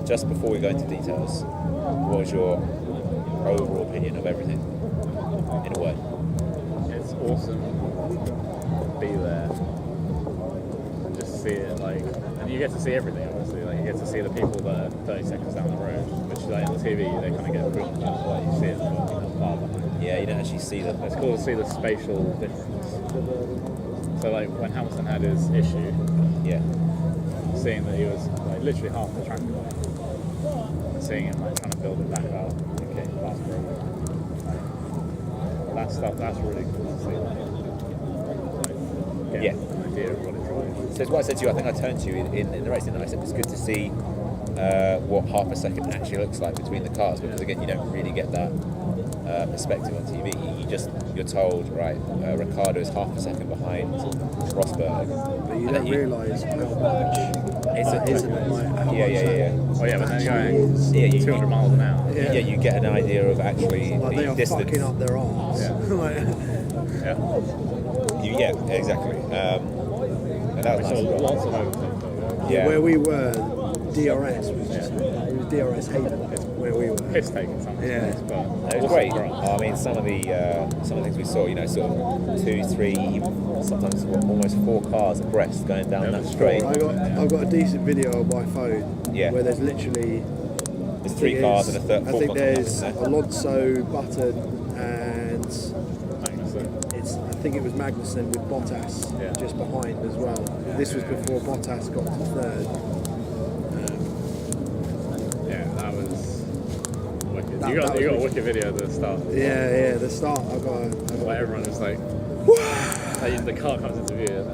Just before we go into details, what was your overall opinion of everything, in a word? It's awesome to be there and just see it, like, and you get to see everything, obviously. Like, you get to see the people that are 30 seconds down the road, which, like, on the TV, they kind of get filmed, but like, you see it far behind. Yeah, you don't actually see them. It's cool to see the spatial difference. So, like, when Hamilton had his issue, Yeah. seeing that he was, like, literally half the track away, and seeing him, like, trying to build it back up and getting fast forward. That stuff, that's really cool to see. Like, get an idea of what it drives. So it's what I said to you. I think I turned to you in the race, and I said it's good to see what half a second actually looks like between the cars, because again, you don't really get that perspective on TV. You're told, right, Ricciardo is half a second behind Rosberg, but you don't realise how much that isn't it? Like, how much Oh yeah, but then you're going 200 miles an hour. Yeah, you get an idea of actually like the they are distance. fucking up their arms. Yeah, exactly. And that was So nice. lots of overtakes. Yeah, where we were, DRS was just it was DRS haven where we were. Piss taking something. Yeah. But It was great. I mean, some of the things we saw, sort of 2, 3, even sometimes almost 4 cars abreast going down that straight. I've got a decent video on my phone where there's literally There's 3 cars and a third. I think there's Alonso, Button, and I think it was Magnussen with Bottas just behind as well. This was before Bottas got to third. That was wicked. You got a wicked video at the start. Yeah, the start. I got where everyone was like, the car comes into view. And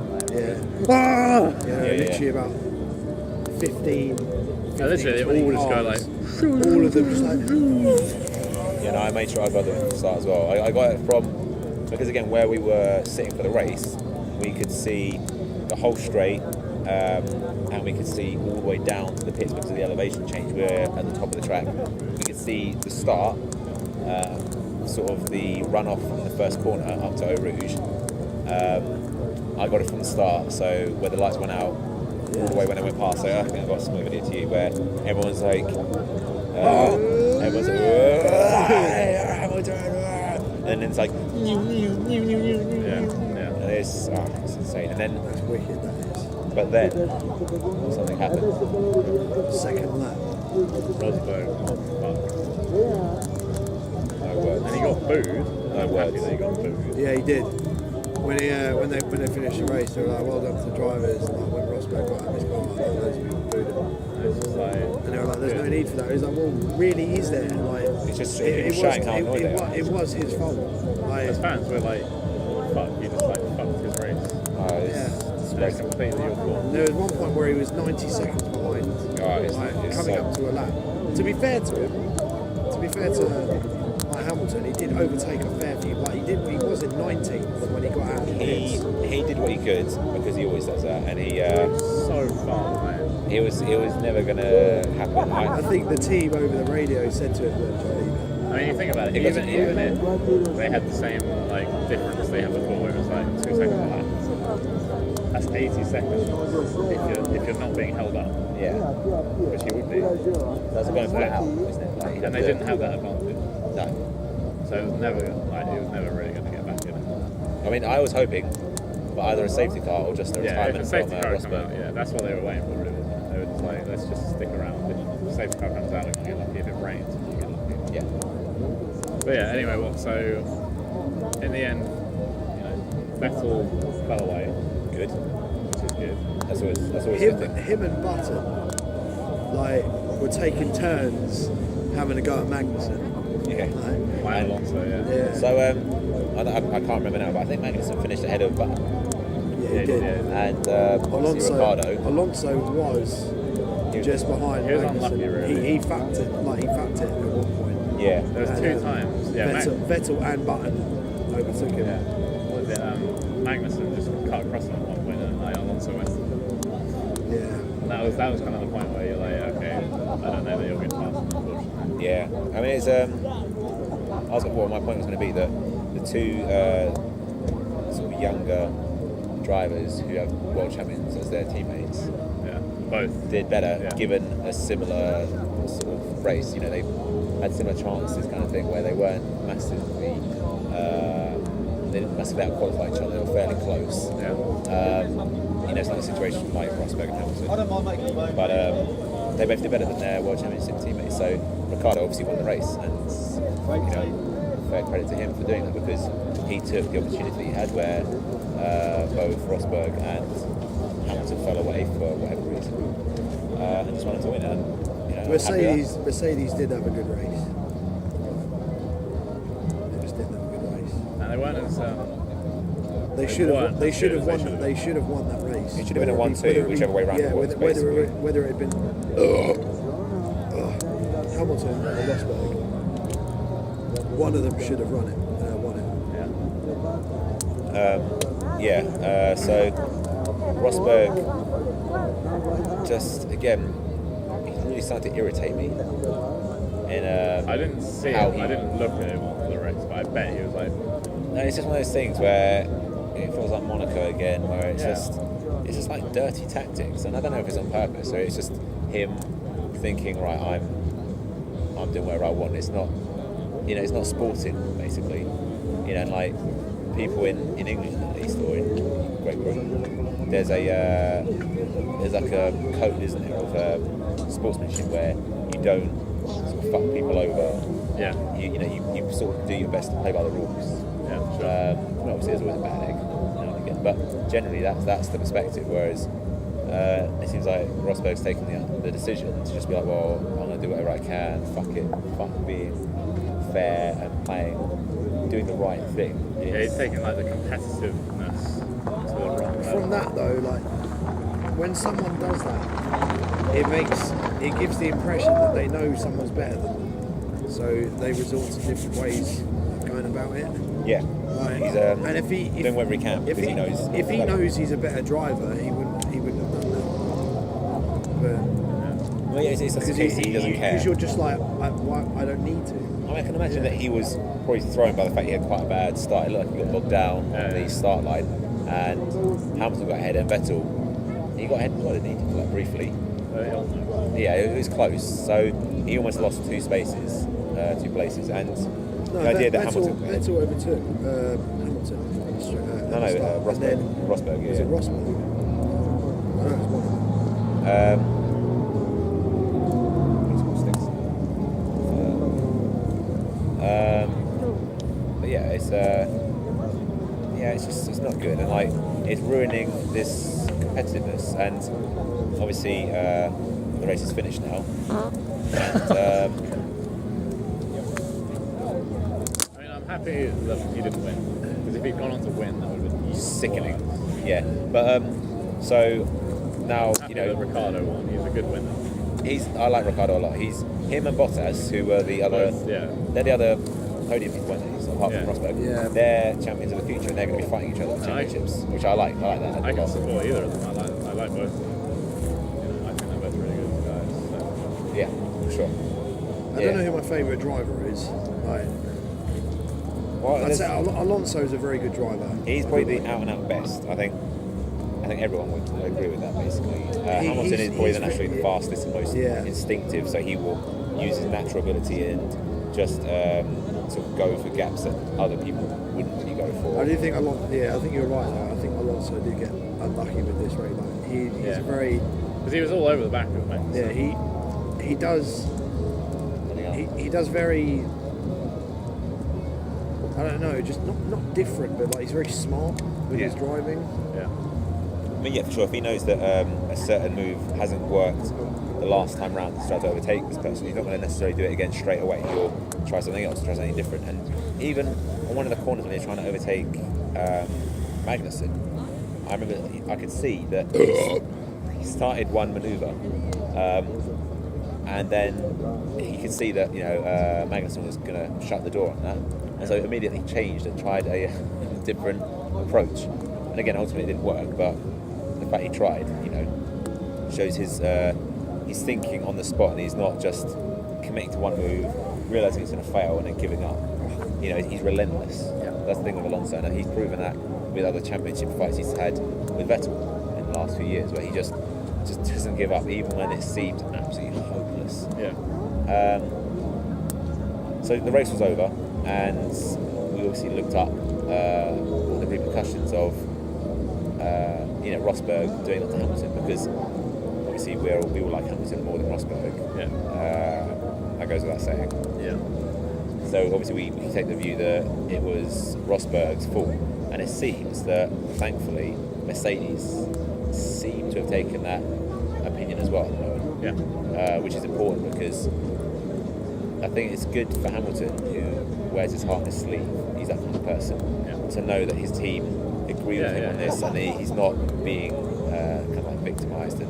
then, literally about 15. Literally, they all just go like. All of them just like. Yeah, no, I made sure I got them at the start as well. I got it from, because again, where we were sitting for the race, we could see the whole straight, and we could see all the way down to the pits because of the elevation change. We're at the top of the track. We could see the start, sort of the runoff in the first corner up to Eau Rouge. I got it from the start, so where the lights went out, all the way when it went past. So I think I got a small video to you where everyone's like, and then it's like, and it's insane. And then That's wicked, that is. but then something happened. Second lap. Rosberg. No words. And he got booed. No words. He got booed. Yeah, he did. When they finished the race, they were like, "Well done to the drivers." And like, when Rosberg got out, he's got like loads of people booed him. It's just like, And they were like, "There's no need for that." He's like, "Well, really, is there?" Like, It's just showing how annoyed they are. It was his fault. Like, as fans were like, "Fuck, you just like fucked his race." It's It's completely your fault. there was one point where he was 90 seconds behind, it's coming so- up to a lap. To be fair to him, like Hamilton, he did overtake a fair few. Like he was in 19th when he got out of the pits. He did what he could because he always does that, and he So far behind. it was never gonna happen. I think the team over the radio said to him, "Look, Johnny, I mean, you think about it. It Even doesn't- if they had the same like difference they had before, where it was like 2 seconds a lap. That's 80 seconds if you're not being held up, Yeah, which you would be. that's going flat out, isn't it? Like, And they didn't have that advantage, No, so it was never really going to get back in it. I mean I was hoping for either a safety car or just a Yeah, if retirement a safety from car come Rosberg. out, that's what they were waiting for. Really. They were just like, let's just stick around. If the safety car comes out, we might get lucky. If it rains, we might get lucky. Yeah, But yeah, anyway, so in the end, Vettel fell away, good. which is good. That's always a good thing. him and Button, like, were taking turns having a go at Magnussen." Yeah. Like, Why Alonso, yeah. yeah, So I can't remember now, but I think Magnussen finished ahead of Button yeah, he did. and obviously Ricardo. Alonso was just behind He was Magnussen. unlucky, really. He fucked it at one point. Yeah, There was 2 times. Yeah, Vettel and Button overtook him. was it, Magnussen just cut across him at one point, and Alonso went. Yeah. And that was kind of the point where you're like, okay, I don't know that you'll get past, unfortunately. yeah. I mean, it's my point was going to be that the two sort of younger drivers who have world champions as their teammates Both did better, Yeah. given a similar sort of race. You know, they had similar chances, kind of thing, where they weren't massively. They didn't massively out-qualify each other. They were fairly close. You know, it's not a situation like Rosberg and Hamilton. But they both did better than their world championship teammates. So Ricciardo obviously won the race, and you know, fair credit to him for doing that, because he took the opportunity he had where both Rosberg and Hamilton fell away for whatever reason, and just wanted to win. And you know, Mercedes did have a good race. They just didn't have a good race. and they weren't as They should have. They should have won. They should have won that race. It should have been a 1-2, whichever way round Yeah, it was. whether it had been Hamilton or Rosberg, one of them should have won it. So Rosberg just again, he really started to irritate me. And I didn't see how him. I didn't look at him on the race, but I bet he was like. No, it's just one of those things where it feels like Monaco again, where it's just like dirty tactics, and I don't know if it's on purpose or it's just him thinking, right, I'm doing whatever I want. It's not, you know, it's not sporting basically, you know, and like people in England at least, or in Great Britain, there's like a code, isn't there, of sportsmanship where you don't sort of fuck people over. Yeah. You know, you sort of do your best to play by the rules. Yeah, sure. Well, obviously there's always a bad egg now and again, but generally that's the perspective. Whereas it seems like Rosberg's taking the decision to just be like, well, I'm going to do whatever I can. Fuck it. Fuck being fair and doing the right thing. Yeah, he's taking like the competitiveness to the wrong level. From that though, like when someone does that, it gives the impression that they know someone's better than them, so they resort to different ways of going about it. Yeah. Like, He's and if doing whatever he can because he knows. If he knows he's a better driver, he wouldn't have done that. But Well, yeah, it's just the case that he doesn't care. because you're just like, I don't need to. I mean, I can imagine that he was probably thrown by the fact he had quite a bad start. Look, he got bogged down on the start line, and Hamilton got ahead, and Vettel, he got ahead as well, didn't he? Like briefly. Yeah, it was close. So he almost lost two places, and the idea that Hamilton. Vettel overtook Hamilton. Rosberg. Yeah. Was it Rosberg? I know it was one of them. But it's not good, and like it's ruining this competitiveness. And obviously, the race is finished now. And, I mean, I'm happy that he didn't win, because if he'd gone on to win, that would have been sickening. Yeah, but so now happy that Ricciardo won. He's a good winner. I like Ricciardo a lot. He's him and Bottas, who were the other. They're the other podium people, weren't they? So apart from Rosberg, Yeah. they're champions of the future, and they're going to be fighting each other for championships, which I like. I like that. I can support either of them. I like both of them. You know, I think they're both really good guys. So. Yeah, for sure. I don't know who my favourite driver is. Like, Well, I'd say Alonso's a very good driver. he's probably the out and out best. I think everyone would agree with that basically. Hamilton is probably naturally the fastest and most instinctive, so he will use his natural ability and just sort of go for gaps that other people wouldn't really go for. I do think I think you're right. Though. I think Alonso did get unlucky with this race. Like, he's very. Because he was all over the back of it, mate. Yeah, he does. He does very. I don't know, just not different, but like he's very smart with his driving. Yeah. I mean, yeah, for sure. If he knows that a certain move hasn't worked the last time round to try to overtake this person, he's not going to necessarily do it again straight away. He'll try something else, try something different. And even on one of the corners when they're trying to overtake Magnussen, I remember I could see that he started one manoeuvre, and then he could see that Magnussen was going to shut the door on that, and so immediately changed and tried a different approach. And again, ultimately it didn't work, but the fact he tried, shows his thinking on the spot, and he's not just committing to one move, realising it's going to fail, and then giving up. he's relentless. That's the thing with Alonso, and he's proven that with other championship fights he's had with Vettel in the last few years, where he just doesn't give up even when it seemed absolutely hopeless. So the race was over, and we obviously looked up the repercussions of Rosberg doing that to Hamilton, because obviously we all like Hamilton more than Rosberg. That goes without saying. So obviously we take the view that it was Rosberg's fault, and it seems that thankfully Mercedes seem to have taken that opinion as well at the moment, which is important, because I think it's good for Hamilton, who wears his heart on his sleeve. He's that kind of person, to know that his team agree with him on this, and he's not being kind of like victimised and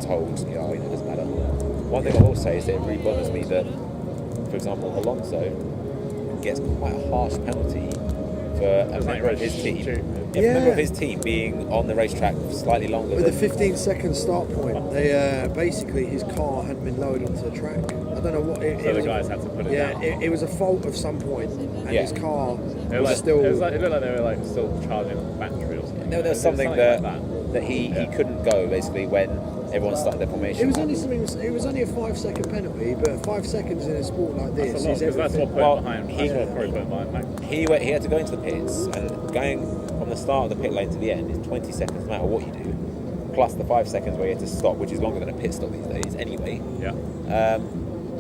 told, it doesn't matter. One thing I will say is that it really bothers me that, for example, Alonso gets quite a harsh penalty for a member of his team. A member of his team being on the racetrack slightly longer. With a 15-second start point, they basically his car hadn't been lowered onto the track. I don't know what. The guys had to put it down. It was a fault of some point, and his car was still. still. It looked like they were still charging the battery or something. No, there was something that he couldn't go basically when everyone started their formation. It was only something. It was only a 5-second penalty, but 5 seconds in a sport like this is everything. That's what put behind. He had to go into the pits, and going from the start of the pit lane to the end is 20 seconds, no matter what you do. Plus the 5 seconds where you had to stop, which is longer than a pit stop these days anyway.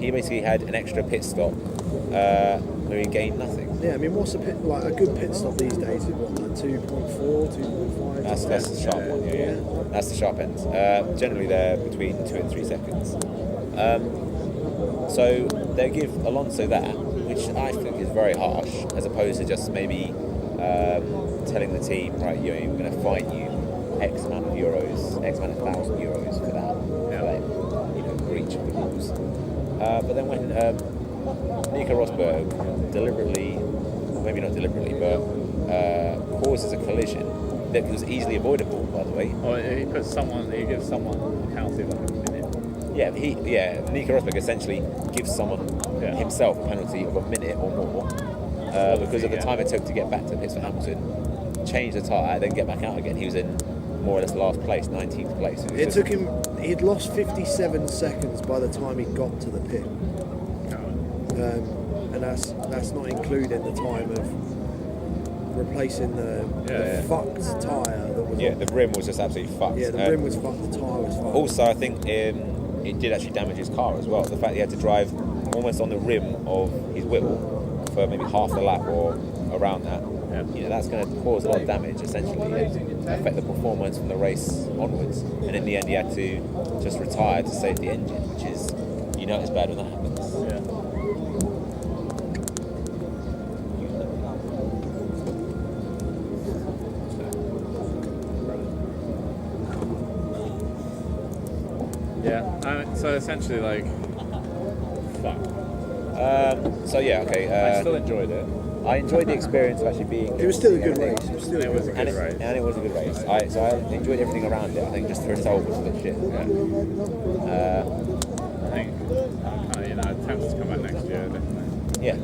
He basically had an extra pit stop where he gained nothing. Yeah, I mean, what's a pit like? A good pit stop these days is what, like 2.4, 2.5. That's the sharp one. Yeah. That's the sharp end. Generally, they're between 2 and 3 seconds. So they give Alonso that, which I think is very harsh, as opposed to just maybe telling the team, right, we're going to fine you X amount of euros, X amount of €1,000 for that, breach of the rules. But then when Nico Rosberg deliberately, maybe not deliberately, but causes a collision that was easily avoidable, by the way. Or he gives someone a penalty of like a minute. Nico Rosberg essentially gives someone himself a penalty of a minute or more because of the time it took to get back to the pits for Hamilton, change the tyre, then get back out again. He was in more or less last place, 19th place. It took him. He'd lost 57 seconds by the time he got to the pit, and that's not including the time of replacing the fucked tyre that was. The rim was just absolutely fucked. Yeah, the rim was fucked. The tyre was fucked. Also, I think it did actually damage his car as well. The fact he had to drive almost on the rim of his wheel for maybe half the lap or around that. That's going to cause a lot of damage essentially and affect the performance from the race onwards. And in the end, he had to just retire to save the engine, which is, it's bad when that happens. So essentially, fuck. I still enjoyed it. I enjoyed the experience of actually being. It was still a good race. It was a good race. And it was a good race. I enjoyed everything around it. I think just the result was a bit shit. I think I'm kind of tempted to come back next year, definitely. Yeah. I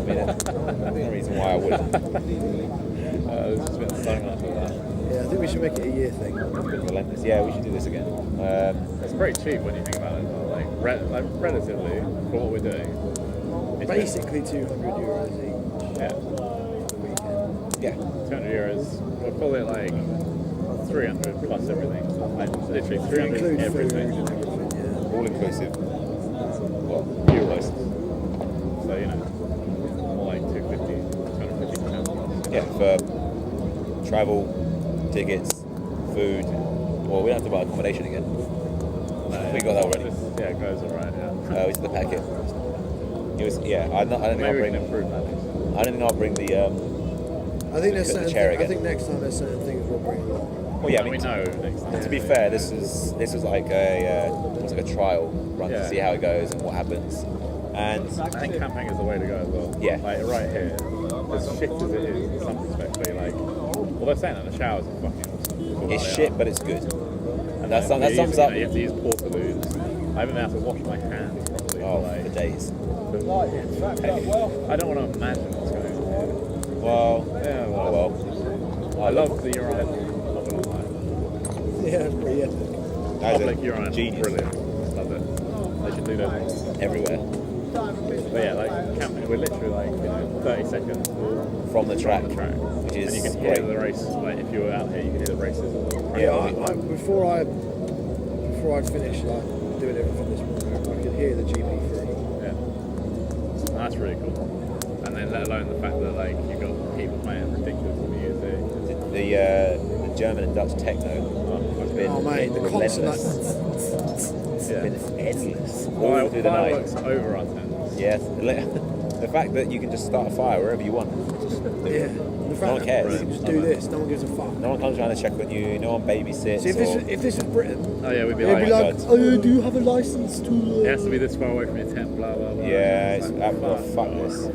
mean, there's no reason why I wouldn't. It's just been so much of that. Yeah, I think we should make it a year thing. It's been relentless. Yeah, we should do this again. It's very cheap when you think about it. Relatively for what we're doing. Basically €200 each. Yeah. 200 euros. We'll call it 300 plus everything. Literally 300 Include everything. food and everything, All inclusive. Well, euros. So more like 250 pounds. Yeah, for travel, tickets, food. Well, we don't have to buy accommodation again. We got that already. It goes alright. We did the packet. It was. I don't think I'll bring. Improve that. I don't think I'll bring the. I think there's the certain. chair I again. think next time there's certain things we'll bring along. Well, yeah. We know next time. To be fair, this was like a trial run to see how it goes and what happens. And I think camping is the way to go as well. Yeah. Right here, as shit as it is in some respects, well, they're saying that the showers are fucking awesome. it's shit, but it's good. And that sums up. You have to use portaloos. I haven't been able to wash my hands properly For days. I don't want to imagine what's going on here. Well, Yeah, well. I love the urine. Not gonna lie. Yeah, it's pretty epic. That Public is a urine. genius. Brilliant. Love it. They should do that more. Everywhere. But yeah, like we're literally like 30 seconds walk From the track, which is and you can great. hear the race. Like if you were out here, you can hear the races. Yeah, before I'd finished like doing everything this morning, I could hear the GP3. Yeah, and that's really cool. And then let alone the fact that like you got people playing ridiculous music. The German and Dutch techno has been Oh mate, the relentless. consonant. It's been endless all Fire, through the night. fireworks over our tents. Yes, the fact that you can just start a fire wherever you want. Yeah, the fact No one that cares. you can just do this, no one gives a fuck. No one comes around to check on you. No one babysits. See, if this was Britain, Oh yeah, we'd be they'd like, be like, God. oh, do you have a license to? it has to be this far away from your tent. Blah blah blah. yeah, it's Like, fuck this.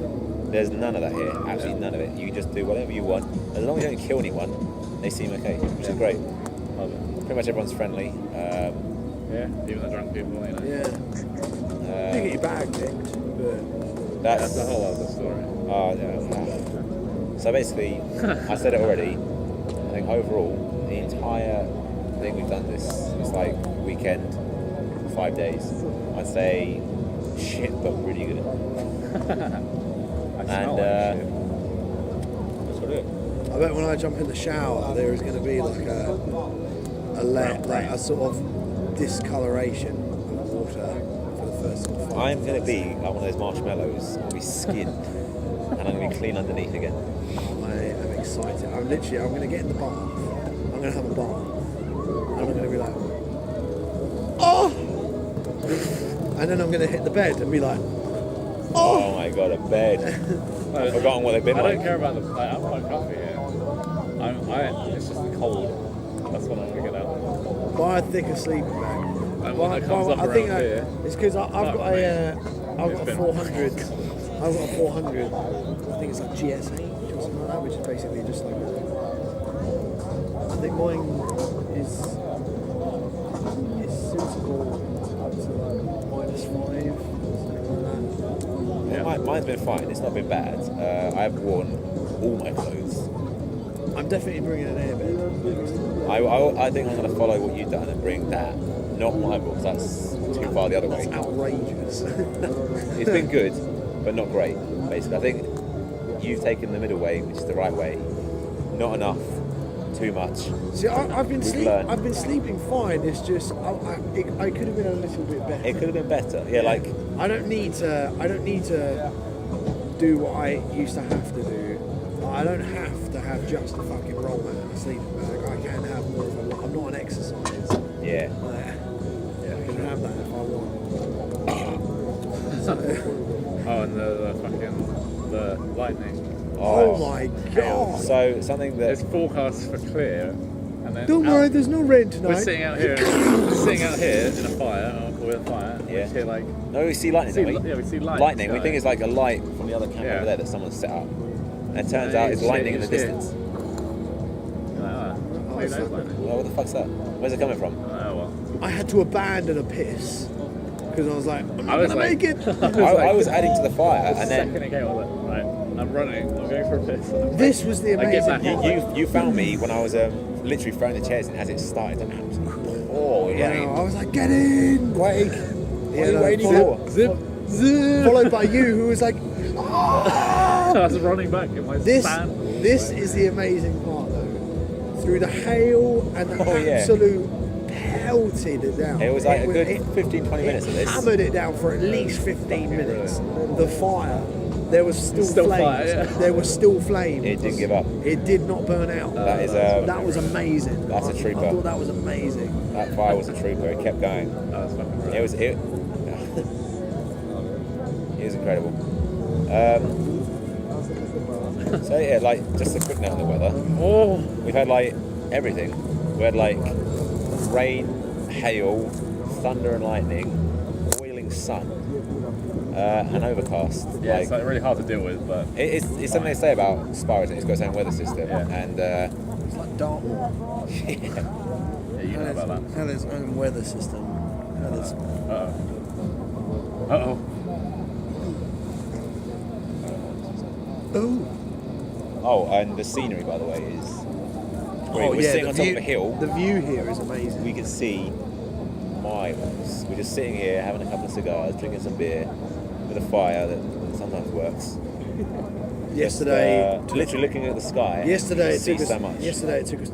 There's none of that here. Absolutely none of it. You can just do whatever you want. As long as you don't kill anyone, they seem okay, which is great. Love it. Pretty much everyone's friendly. Yeah, even the drunk people, you know. Yeah, you get your bag picked, but That's a whole other story. Oh, yeah. So basically, I said it already. I think overall, the entire thing we've done this, it's like weekend, 5 days. I'd say shit, but really good. I And smell like shit. that's what it is. I bet when I jump in the shower, there is going to be like a sort of discoloration of water for the first sort of 5 I'm going to minutes. be like one of those marshmallows. I'll be skinned, and I'm going to be clean underneath again. I am excited. I'm going to get in the bath. I'm going to have a bath. And I'm going to be like, oh! And then I'm going to hit the bed and be like, Oh my god, a bed. I've forgotten what they've been I like. don't care about the. Like, I'm quite comfy here. It's just the cold. That's what I'm figured out. buy a thicker sleeping bag. And when it comes up I around think here, it's because I've got fuck me. I've got It's a been 400. I've got a 400. I think it's like GSA or something like that, which is basically just like. I think mine is suitable up to like -5, something like Yeah, mine's been fine. It's not been bad. I've worn all my clothes. that. I'm definitely bringing an airbed next time. I think I'm going to follow what you've done and bring that, not mine, because that's too far the other way. It's outrageous. It's been good, but not great. Basically, I think you've taken the middle way, which is the right way. Not enough, too much. See, I've been learned. I've been sleeping fine. It's just I could have been a little bit better. It could have been better. Yeah, like I don't need to do what I used to have to do. I don't have to have just a fucking roll mat and a sleeping bag. I can have more of a. I'm not an exercise. yeah. I can have that if I want. oh, and the lightning. Oh my god! So something that There's forecasts for clear, and then Don't worry, there's no rain tonight. we're sitting out here in a fire, with a fire. And Yeah. we hear like no, we see lightning. don't we? yeah, we see lights Lightning. We going. think it's like a light from the other camera Yeah. over there that someone's set up, and it turns No, out you it's just lightning in hear- the you just distance. You're like, oh, maybe it's that is like- lightning. Well, what the fuck's that? Where's it coming from? Oh well. I had to abandon a piss because I was like, I'm not I was gonna like- make it. I was adding to the fire, The and second then it came, I was like, right, I'm running. I'm going for a piss. This was the I get amazing back. part. you found me when I was literally throwing the chairs in as it started to absolutely pour. You Yeah. know, I was like, get in! Wake. Yeah, are you no, waiting follow- for? Zip, zip. Followed by you, who was like, I was running back in my this. sandals. This is the amazing part, though. Through the hail and the Oh, yeah. absolute pelted it down. It was like a good it- 15, 20 minutes of this. Hammered it down for at least 15 minutes. The fire, there was still Still flames. fire, yeah. There was still flames. It didn't give up. It did not burn out. That is That was amazing. That's a trooper. I thought that was amazing. That fire was a trooper. It kept going. That was fucking great. It was it. It was incredible. So yeah, like just a quick note on the weather. Oh, We've had like everything. We had like rain, hail, thunder and lightning, boiling sun, and overcast. yeah, like, it's like really hard to deal with, but it's something they say about Spa, isn't it? It's got its own weather system, Yeah. and It's like Dartmoor. yeah, you know about that. Had its own weather system. Had its- Uh oh. Oh, and the scenery, by the way, is great. We're sitting on top of a hill. The view here is amazing. We can see miles. We're just sitting here having a couple of cigars, drinking some beer with a fire that sometimes works. Yesterday, literally looking at the sky. Yesterday, it took us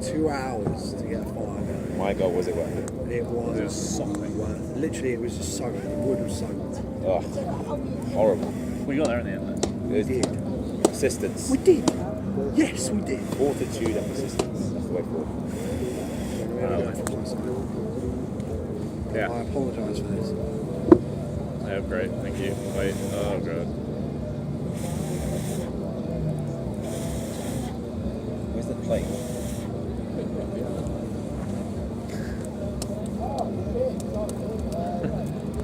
2 hours to get a fire going. My God, was it worth it? It was something. Literally, it was just soaked. The wood was soaked. Oh, horrible. We got there in the end, though. We did. Persistence. We did. Yes, we did. Fortitude and persistence. That's the way forward. Yeah. I apologise for this. Yeah, great. Thank you. Wait. Oh, God. Where's the plate?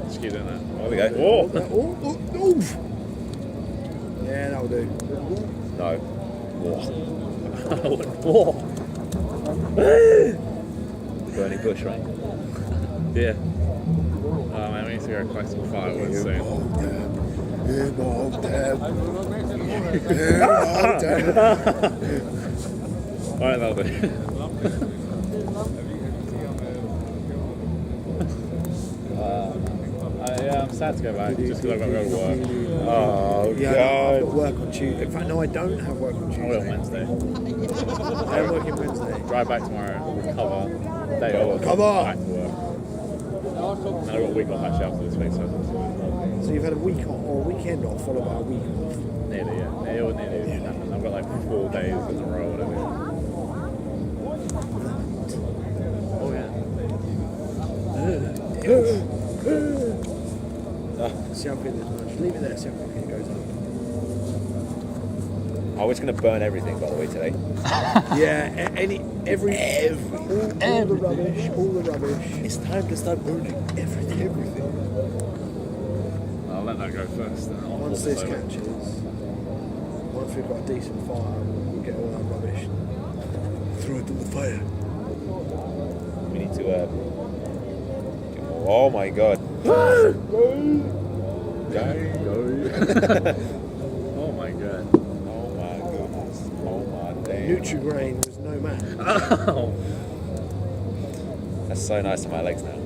Just keep doing that. There we go. Whoa! Yeah, that'll do. No. Whoa! Burning bush, right? Yeah. Oh, man, we need to go collect some firewood soon. Alright, that'll do. Yeah, I'm sad to go back just because I've got to go to work. Oh, Yeah, God. I've got work on Tuesday. In fact, no, I don't have work on I'll Tuesday. go on Wednesday. I am working Wednesday. Drive back tomorrow, recover, day off, Recover. back to work. And I've got a week off actually after this week, so So you've had a week off, or a weekend off, followed by a week off. nearly, yeah. Nearly. I've got like 4 days in a row or whatever. Oh, yeah. See how quick this goes. Just leave it there, see how quick it goes up. Oh, we're just going to burn everything, by the way, today. Yeah, all the rubbish. It's time to start burning Everything. I'll let that go first. And I'll Once pop this over. catches, once we've got a decent fire, we'll get all that rubbish and throw it in the fire. We need to, get more. Oh, my God. Oh my God. Oh, my goodness. Oh, my damn. Nutri-Grain was no match. Oh. That's so nice on my legs now.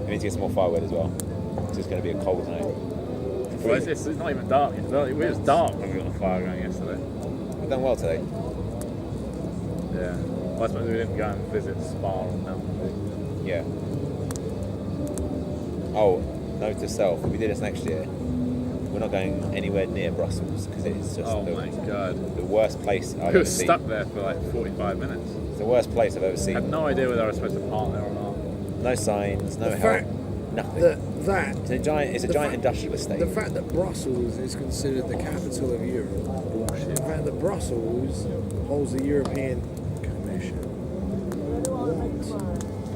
We need to get some more firewood as well. It's just going to be a cold night. Well, it's not even dark. It was dark when we got the fire going yesterday. We've done well today. Yeah. Well, I suppose we didn't go and visit Spa or nothing. Yeah. Oh, note to self, if we do this next year, we're not going anywhere near Brussels because it's just Oh my God. the worst place I've We ever were seen. stuck there for like 45 minutes. It's the worst place I've ever I seen. had no idea whether I was supposed to park there or not. No signs, no The help, fact nothing. That It's a giant industrial estate. the fact that Brussels is considered the capital of Europe, Bullshit. the fact that Brussels holds the European Commission.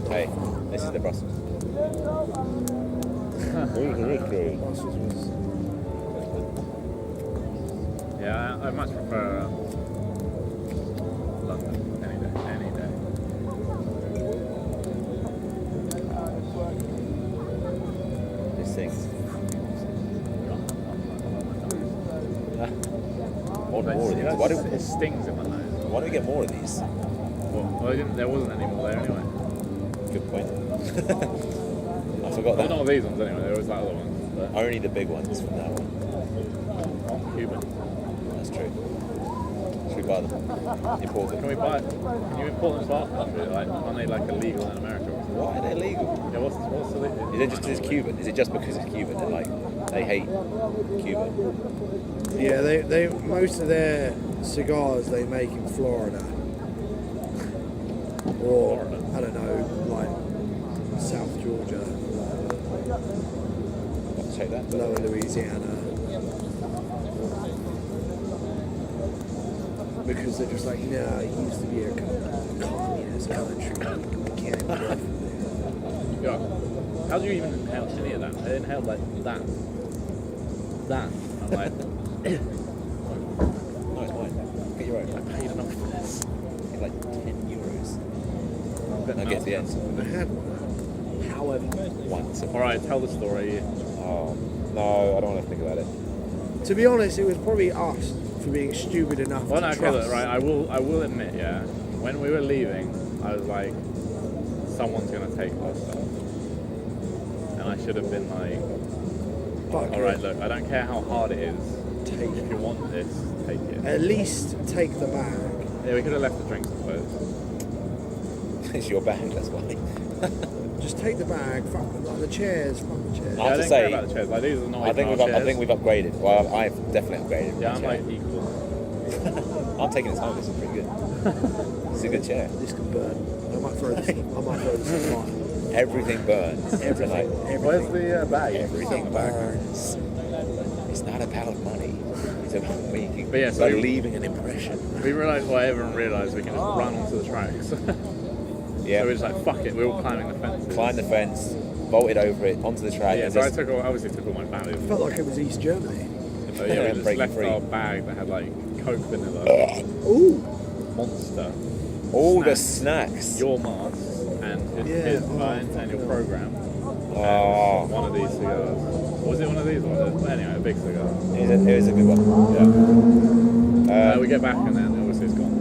What? Hey, this is the Brussels. Brussels was. Yeah, I much prefer London any day. This thing. Want more of these? It stings in my nose. Why don't we get more of these? Well, there wasn't any more there anyway. Good point. I forgot Well, that. not these ones anyway. There was like other ones. But Only the big ones from now on. Cuban. That's true. Should we buy them? Import them? Can we buy? Can you import them to our country? Like, aren't they like illegal in America? Or something? Why are they illegal? Yeah, what's the legal? Is it just because it's Cuban? Is it just because it's Cuban and like they hate Cuba? Yeah, they most of their cigars they make in Florida. Or Florida? I don't know, like South Georgia, I'll take that. Lower Louisiana. Because they're just like, no, it used to be a communist country. We can't import from there. Yeah. How do you even inhale any of that? I inhaled like that. I'm like, No, it's mine. Get your own. I paid enough for this. Get like €10. But I'll get to the end. I had one. However, Once. All right, tell the story. Oh, no, I don't want to think about it. To be honest, it was probably us for being stupid enough Well, to no, okay, trust. look, right. I will admit, yeah. When we were leaving, I was like, someone's gonna take our stuff, and I should have been like, Fuck all right, it. look, I don't care how hard it is. Take If you want this, take it. At least take the bag. Yeah, we could have left the drinks, I suppose. It's your bag, that's why. Just take the bag. Fuck the chairs. Fuck the chairs. I Yeah, have to I didn't say, care about the chairs. Like these are not I even think our I chairs. think we've upgraded. Well, I've definitely upgraded. Yeah, my I'm chair. like equal. I'm taking this home. This is pretty good. It's a good chair. This could burn. I might throw this. I might throw this in fire. Everything burns. Everything. Where's the bag? Everything It's back. burns. It's not about money. It's about making. But yeah, it's so about we- leaving an impression. We realised, well, everyone realised we can just run onto the tracks. Yeah. So we were just like, fuck it, we were all climbing the fences. Climbed the fence, bolted over it onto the track. Yeah, and so I just, obviously took all my valuables. Felt like it was East Germany. So yeah, we just breaking left free. our bag that had like Coke vanilla, Ooh. Monster, all the snacks. your mask, and his mine and your program. Oh, One of these cigars. Was it one of these? Anyway, a big cigar. it was a good one. Yeah. We get back and then obviously it's gone.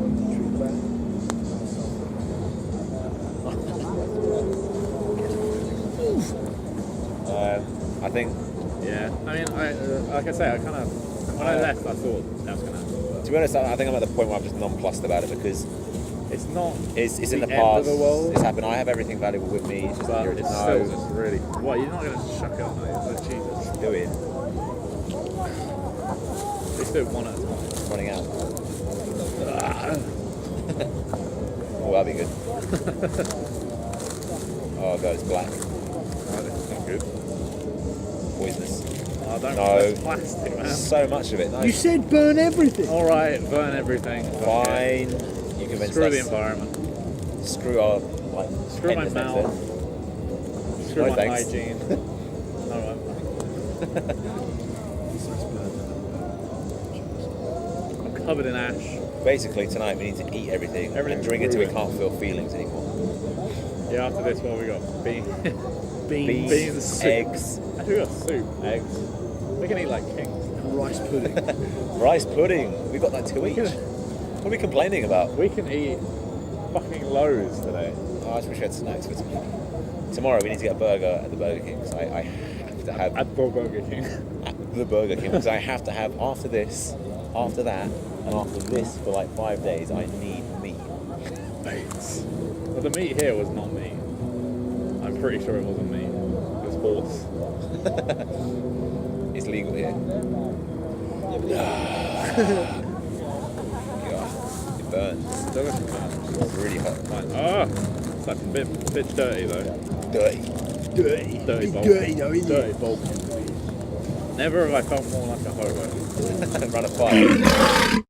I think, Yeah. I mean, like I say, I kind of when I left, I thought that was gonna happen. to be honest, I think I'm at the point where I'm just nonplussed about it because It's not. it's in the the end of past. the world. It's happened. I have everything valuable with me. It's just But you're it's just still just really. What? You're not gonna chuck it on there? It's like Jesus. do it. Let's do it one at a time. It's running out. Oh, that'd be good. Oh god, it's black. Oh, this is not good. Poisonous. Oh, don't. No. That's plastic, man. So much of it. No. You said burn everything. All right, burn everything. Fuck it. Fine. You convinced Screw us. the environment. Screw our like. Screw my endless next mouth. Screw No, my thanks. hygiene. All right. I'm covered in ash. Basically, tonight we need to eat everything and Everything's drink it till we brewing. can't feel feelings anymore. Yeah, after this, what have we got? Beans. Beans, soup. eggs, Actually, we got soup, eggs. We can eat like kings. Rice pudding. rice pudding. We've got like 2 each. What are we complaining about? We can eat fucking loads today. Oh, I just wish we had snacks for tomorrow. Tomorrow we need to get a burger at the Burger King. So I have to have At the Burger King. at the Burger King because I have to have after this, after that, and after this for like 5 days. I need meat. Well, the meat here was not meat. I'm pretty sure it wasn't meat. It was horse. It's legal here. God, it burns. It's really hot. Fine. Ah, it's like a bit dirty though. Dirty. Dirty. Dirty Big bulk. dirty though, isn't Dirty it? bulk. Never have I felt more like a hobo. Run a fire.